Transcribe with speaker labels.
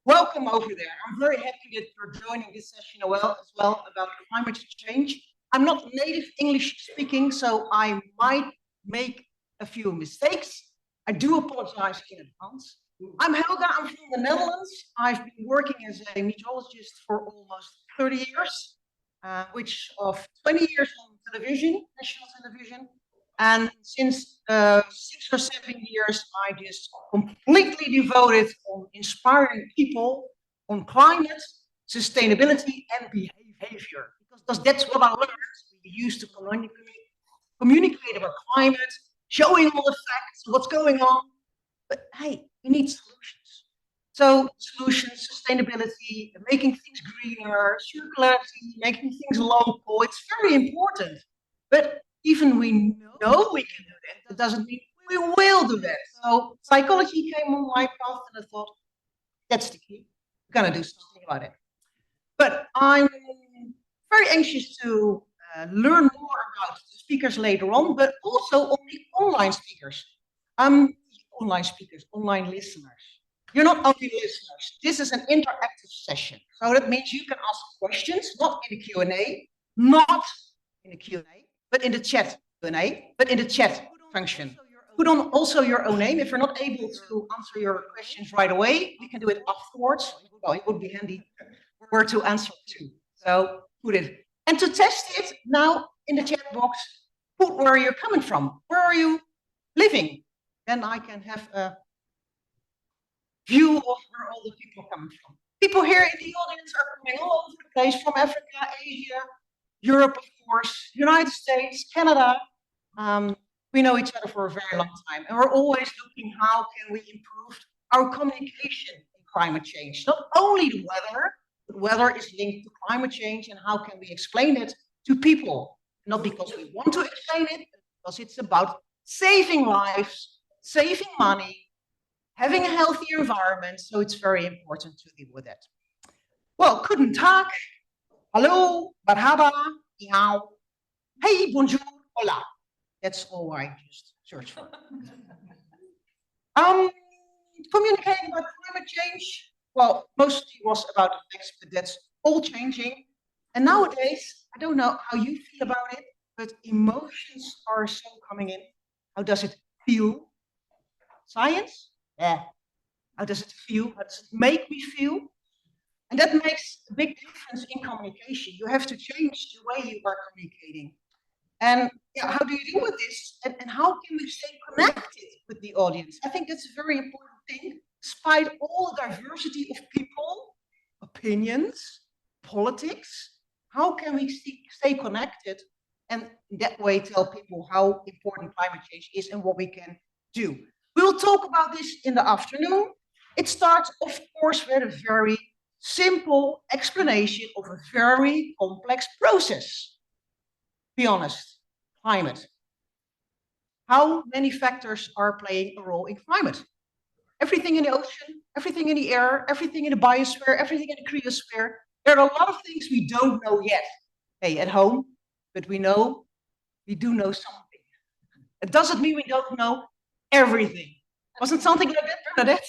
Speaker 1: Welcome over there. I'm very happy that you're joining this session as well about climate change. I'm not native English speaking, so I might make a few mistakes. I do apologize in advance. I'm Helga, I'm from the Netherlands. I've been working as a meteorologist for almost 30 years, which of 20 years on television, national television. And since 6 or 7 years, I just completely devoted on inspiring people on climate, sustainability, and behavior. Because that's what I learned. We used to communicate about climate, showing all the facts, what's going on. But hey, we need solutions. So solutions, sustainability, making things greener, circularity, making things local, it's very important. But even we know we can do that, that doesn't mean we will do that. So psychology came on my path and I thought, that's the key. We're going to do something about it. But I'm very anxious to learn more about the speakers later on, but also on the online speakers. Online listeners. You're not only listeners. This is an interactive session. So that means you can ask questions, not in the Q&A, not in the Q&A, but in the chat Q&A, but in the chat function. Put on also your own name. If you're not able to answer your questions right away, we can do it afterwards. Well, it would be handy where to answer to. So put it. And to test it, now in the chat box, put where you're coming from. Where are you living? Then I can have a view of where all the people are coming from. People here in the audience are coming all over the place, from Africa, Asia, Europe, of course, United States, Canada. We know each other for a very long time, and we're always looking how can we improve our communication in climate change. Not only the weather, but weather is linked to climate change, and how can we explain it to people? Not because we want to explain it, but because it's about saving lives, saving money, having a healthier environment. So it's very important to deal with that. Well, guten Tag, hallo, marhaba, niao, hey, bonjour, hola. That's all I just searched for. Communicating about climate change, well, mostly was about effects, but that's all changing. And nowadays, I don't know how you feel about it, but emotions are so coming in. How does it feel? Science? Yeah. How does it feel? How does it make me feel? And that makes a big difference in communication. You have to change the way you are communicating. And yeah, how do you deal with this? And how can we stay connected with the audience? I think that's a very important thing. Despite all the diversity of people, opinions, politics, how can we stay connected and in that way tell people how important climate change is and what we can do? We will talk about this in the afternoon. It starts, of course, with a very simple explanation of a very complex process. Be honest, climate. How many factors are playing a role in climate? Everything in the ocean, everything in the air, everything in the biosphere, everything in the cryosphere. There are a lot of things we don't know yet. Hey, at home, but we do know something. It doesn't mean we don't know everything. Wasn't something like that, Bernadette?